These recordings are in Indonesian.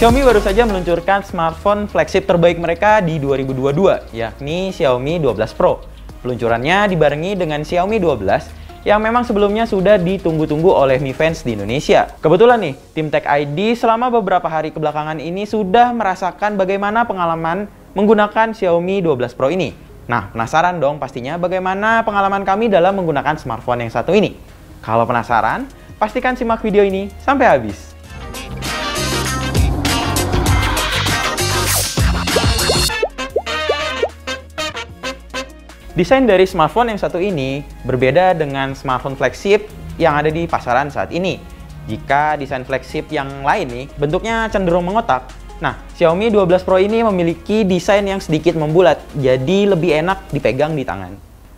Xiaomi baru saja meluncurkan smartphone flagship terbaik mereka di 2022, yakni Xiaomi 12 Pro. Peluncurannya dibarengi dengan Xiaomi 12 yang memang sebelumnya sudah ditunggu-tunggu oleh Mi Fans di Indonesia. Kebetulan nih, tim Tech ID selama beberapa hari kebelakangan ini sudah merasakan bagaimana pengalaman menggunakan Xiaomi 12 Pro ini. Nah, penasaran dong pastinya bagaimana pengalaman kami dalam menggunakan smartphone yang satu ini. Kalau penasaran, pastikan simak video ini sampai habis. Desain dari smartphone yang satu ini berbeda dengan smartphone flagship yang ada di pasaran saat ini. Jika desain flagship yang lain nih bentuknya cenderung mengotak, nah Xiaomi 12 Pro ini memiliki desain yang sedikit membulat, jadi lebih enak dipegang di tangan.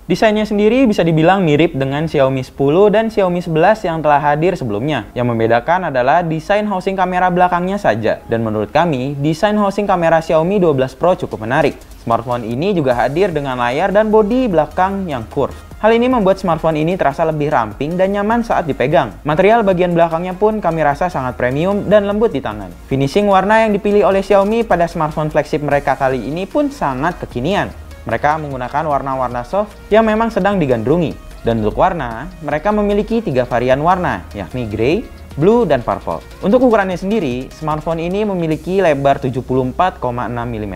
Desainnya sendiri bisa dibilang mirip dengan Xiaomi 10 dan Xiaomi 11 yang telah hadir sebelumnya. Yang membedakan adalah desain housing kamera belakangnya saja. Dan menurut kami, desain housing kamera Xiaomi 12 Pro cukup menarik. Smartphone ini juga hadir dengan layar dan bodi belakang yang curve. Hal ini membuat smartphone ini terasa lebih ramping dan nyaman saat dipegang. Material bagian belakangnya pun kami rasa sangat premium dan lembut di tangan. Finishing warna yang dipilih oleh Xiaomi pada smartphone flagship mereka kali ini pun sangat kekinian. Mereka menggunakan warna-warna soft yang memang sedang digandrungi. Dan untuk warna, mereka memiliki 3 varian warna, yakni grey, blue, dan purple. Untuk ukurannya sendiri, smartphone ini memiliki lebar 74,6 mm,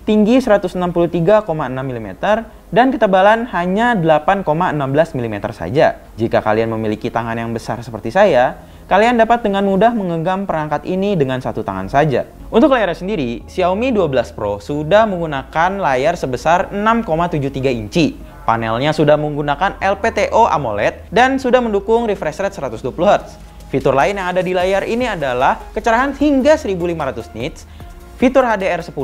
tinggi 163,6 mm, dan ketebalan hanya 8,16 mm saja. Jika kalian memiliki tangan yang besar seperti saya, kalian dapat dengan mudah menggenggam perangkat ini dengan satu tangan saja. Untuk layarnya sendiri, Xiaomi 12 Pro sudah menggunakan layar sebesar 6,73 inci. Panelnya sudah menggunakan LPTO AMOLED dan sudah mendukung refresh rate 120 Hz. Fitur lain yang ada di layar ini adalah kecerahan hingga 1500 nits, fitur HDR10+,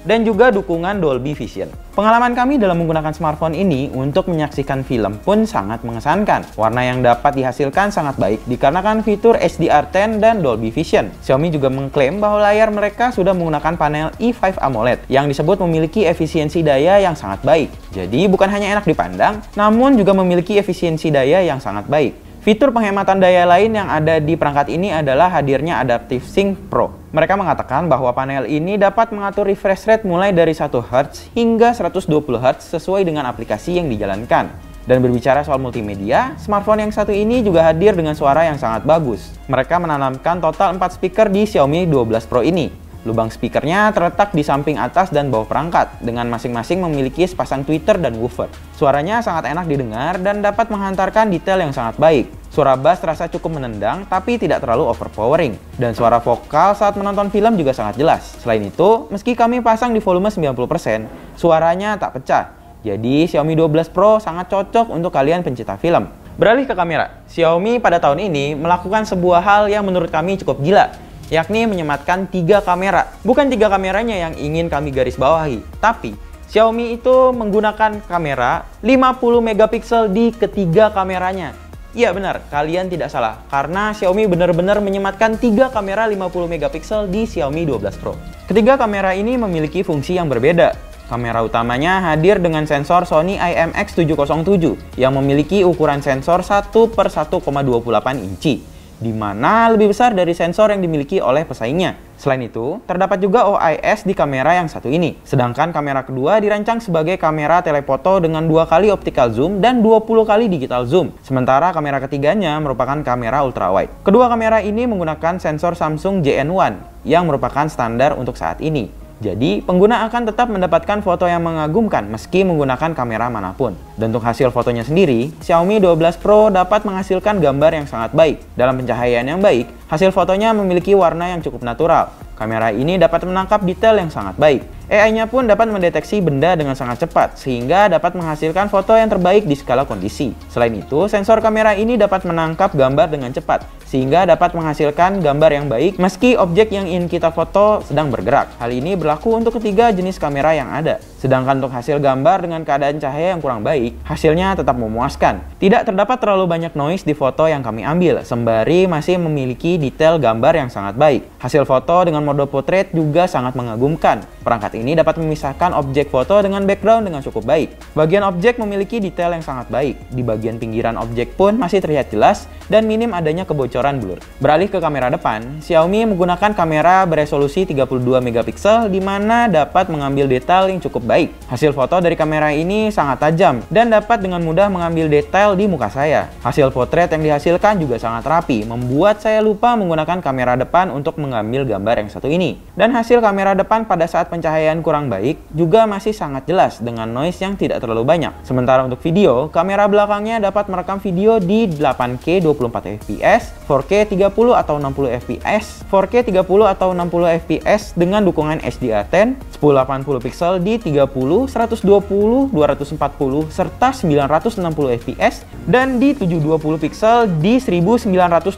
dan juga dukungan Dolby Vision. Pengalaman kami dalam menggunakan smartphone ini untuk menyaksikan film pun sangat mengesankan. Warna yang dapat dihasilkan sangat baik dikarenakan fitur HDR10 dan Dolby Vision. Xiaomi juga mengklaim bahwa layar mereka sudah menggunakan panel E5 AMOLED yang disebut memiliki efisiensi daya yang sangat baik. Jadi bukan hanya enak dipandang, namun juga memiliki efisiensi daya yang sangat baik. Fitur penghematan daya lain yang ada di perangkat ini adalah hadirnya Adaptive Sync Pro. Mereka mengatakan bahwa panel ini dapat mengatur refresh rate mulai dari 1 Hz hingga 120 Hz sesuai dengan aplikasi yang dijalankan. Dan berbicara soal multimedia, smartphone yang satu ini juga hadir dengan suara yang sangat bagus. Mereka menanamkan total 4 speaker di Xiaomi 12 Pro ini. Lubang speakernya terletak di samping atas dan bawah perangkat, dengan masing-masing memiliki sepasang tweeter dan woofer. Suaranya sangat enak didengar dan dapat menghantarkan detail yang sangat baik. Suara bass terasa cukup menendang, tapi tidak terlalu overpowering. Dan suara vokal saat menonton film juga sangat jelas. Selain itu, meski kami pasang di volume 90%, suaranya tak pecah. Jadi, Xiaomi 12 Pro sangat cocok untuk kalian pencinta film. Beralih ke kamera, Xiaomi pada tahun ini melakukan sebuah hal yang menurut kami cukup gila, yakni menyematkan 3 kamera. Bukan 3 kameranya yang ingin kami garis bawahi, tapi Xiaomi itu menggunakan kamera 50 megapiksel di ketiga kameranya. Iya benar, kalian tidak salah, karena Xiaomi benar-benar menyematkan 3 kamera 50 megapiksel di Xiaomi 12 Pro. Ketiga kamera ini memiliki fungsi yang berbeda. Kamera utamanya hadir dengan sensor Sony IMX707 yang memiliki ukuran sensor 1/1,28 inci. Di mana lebih besar dari sensor yang dimiliki oleh pesaingnya. Selain itu, terdapat juga OIS di kamera yang satu ini. Sedangkan kamera kedua dirancang sebagai kamera telefoto dengan 2 kali optical zoom dan 20 kali digital zoom. Sementara kamera ketiganya merupakan kamera ultrawide. Kedua kamera ini menggunakan sensor Samsung JN1 yang merupakan standar untuk saat ini. Jadi, pengguna akan tetap mendapatkan foto yang mengagumkan meski menggunakan kamera manapun. Dan untuk hasil fotonya sendiri, Xiaomi 12 Pro dapat menghasilkan gambar yang sangat baik. Dalam pencahayaan yang baik, hasil fotonya memiliki warna yang cukup natural. Kamera ini dapat menangkap detail yang sangat baik. AI-nya pun dapat mendeteksi benda dengan sangat cepat, sehingga dapat menghasilkan foto yang terbaik di segala kondisi. Selain itu, sensor kamera ini dapat menangkap gambar dengan cepat, sehingga dapat menghasilkan gambar yang baik meski objek yang ingin kita foto sedang bergerak. Hal ini berlaku untuk ketiga jenis kamera yang ada. Sedangkan untuk hasil gambar dengan keadaan cahaya yang kurang baik, hasilnya tetap memuaskan. Tidak terdapat terlalu banyak noise di foto yang kami ambil, sembari masih memiliki detail gambar yang sangat baik. Hasil foto dengan mode portrait juga sangat mengagumkan. Perangkat ini dapat memisahkan objek foto dengan background dengan cukup baik. Bagian objek memiliki detail yang sangat baik. Di bagian pinggiran objek pun masih terlihat jelas dan minim adanya kebocoran blur. Beralih ke kamera depan, Xiaomi menggunakan kamera beresolusi 32 megapiksel di mana dapat mengambil detail yang cukup baik. Hasil foto dari kamera ini sangat tajam dan dapat dengan mudah mengambil detail di muka saya. Hasil potret yang dihasilkan juga sangat rapi, membuat saya lupa menggunakan kamera depan untuk mengambil gambar yang satu ini. Dan hasil kamera depan pada saat pencahayaan kurang baik juga masih sangat jelas dengan noise yang tidak terlalu banyak. Sementara untuk video, kamera belakangnya dapat merekam video di 8K 24 fps, 4K 30 atau 60 fps, 4K 30 atau 60 fps dengan dukungan HDR10, 1080 pixel di 30, 120, 240 serta 960 fps dan di 720 pixel di 1920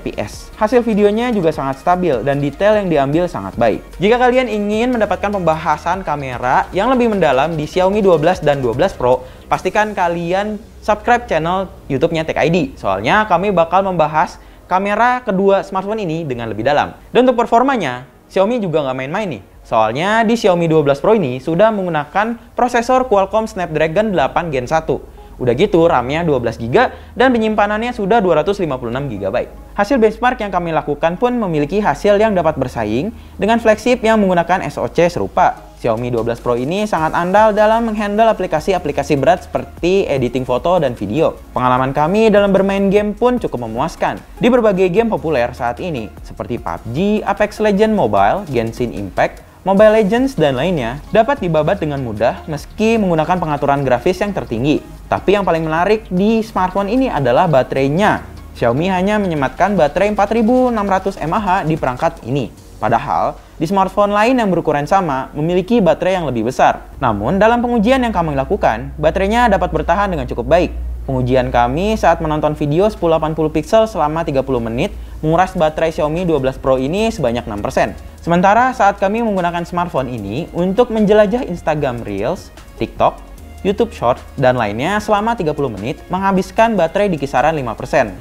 fps. Hasil videonya juga sangat stabil dan detail yang diambil sangat baik. Jika kalian ingin mendapatkan pembahasan kamera yang lebih mendalam di Xiaomi 12 dan 12 Pro, pastikan kalian subscribe channel YouTube-nya Tech ID. Soalnya kami bakal membahas kamera kedua smartphone ini dengan lebih dalam. Dan untuk performanya, Xiaomi juga nggak main-main nih. Soalnya di Xiaomi 12 Pro ini sudah menggunakan prosesor Qualcomm Snapdragon 8 Gen 1. Udah gitu, RAM-nya 12GB dan penyimpanannya sudah 256GB. Hasil benchmark yang kami lakukan pun memiliki hasil yang dapat bersaing dengan flagship yang menggunakan SoC serupa. Xiaomi 12 Pro ini sangat andal dalam menghandle aplikasi-aplikasi berat seperti editing foto dan video. Pengalaman kami dalam bermain game pun cukup memuaskan di berbagai game populer saat ini, seperti PUBG, Apex Legends Mobile, Genshin Impact, Mobile Legends, dan lainnya, dapat dibabat dengan mudah meski menggunakan pengaturan grafis yang tertinggi. Tapi yang paling menarik di smartphone ini adalah baterainya. Xiaomi hanya menyematkan baterai 4600 mAh di perangkat ini. Padahal, di smartphone lain yang berukuran sama memiliki baterai yang lebih besar. Namun, dalam pengujian yang kami lakukan, baterainya dapat bertahan dengan cukup baik. Pengujian kami saat menonton video 1080 pixel selama 30 menit menguras baterai Xiaomi 12 Pro ini sebanyak 6%. Sementara saat kami menggunakan smartphone ini untuk menjelajah Instagram Reels, TikTok, YouTube Short, dan lainnya selama 30 menit menghabiskan baterai di kisaran 5%.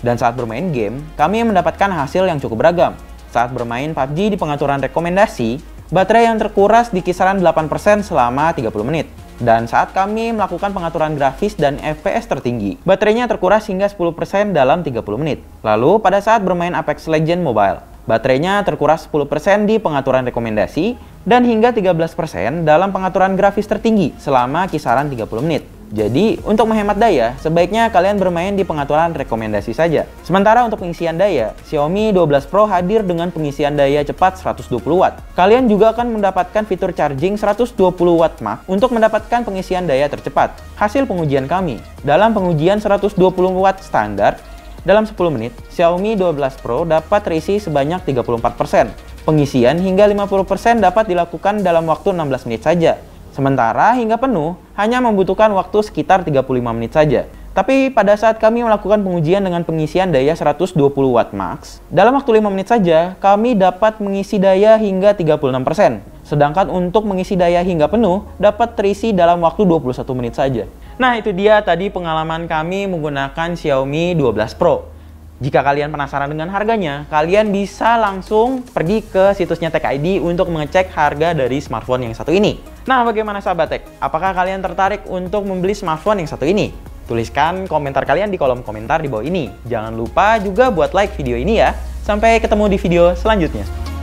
Dan saat bermain game, kami mendapatkan hasil yang cukup beragam. Saat bermain PUBG di pengaturan rekomendasi, baterai yang terkuras di kisaran 8% selama 30 menit. Dan saat kami melakukan pengaturan grafis dan FPS tertinggi, baterainya terkuras hingga 10% dalam 30 menit. Lalu pada saat bermain Apex Legends Mobile, baterainya terkuras 10% di pengaturan rekomendasi dan hingga 13% dalam pengaturan grafis tertinggi selama kisaran 30 menit. Jadi, untuk menghemat daya, sebaiknya kalian bermain di pengaturan rekomendasi saja. Sementara untuk pengisian daya, Xiaomi 12 Pro hadir dengan pengisian daya cepat 120 Watt. Kalian juga akan mendapatkan fitur charging 120 Watt Max untuk mendapatkan pengisian daya tercepat. Hasil pengujian kami, dalam pengujian 120 Watt standar, dalam 10 menit, Xiaomi 12 Pro dapat terisi sebanyak 34%. Pengisian hingga 50% dapat dilakukan dalam waktu 16 menit saja. Sementara hingga penuh hanya membutuhkan waktu sekitar 35 menit saja. Tapi pada saat kami melakukan pengujian dengan pengisian daya 120 Watt Max, dalam waktu 5 menit saja kami dapat mengisi daya hingga 36%. Sedangkan untuk mengisi daya hingga penuh dapat terisi dalam waktu 21 menit saja. Nah, itu dia tadi pengalaman kami menggunakan Xiaomi 12 Pro. Jika kalian penasaran dengan harganya, kalian bisa langsung pergi ke situsnya Tech ID untuk mengecek harga dari smartphone yang satu ini. Nah, bagaimana sahabat Tech? Apakah kalian tertarik untuk membeli smartphone yang satu ini? Tuliskan komentar kalian di kolom komentar di bawah ini. Jangan lupa juga buat like video ini ya. Sampai ketemu di video selanjutnya.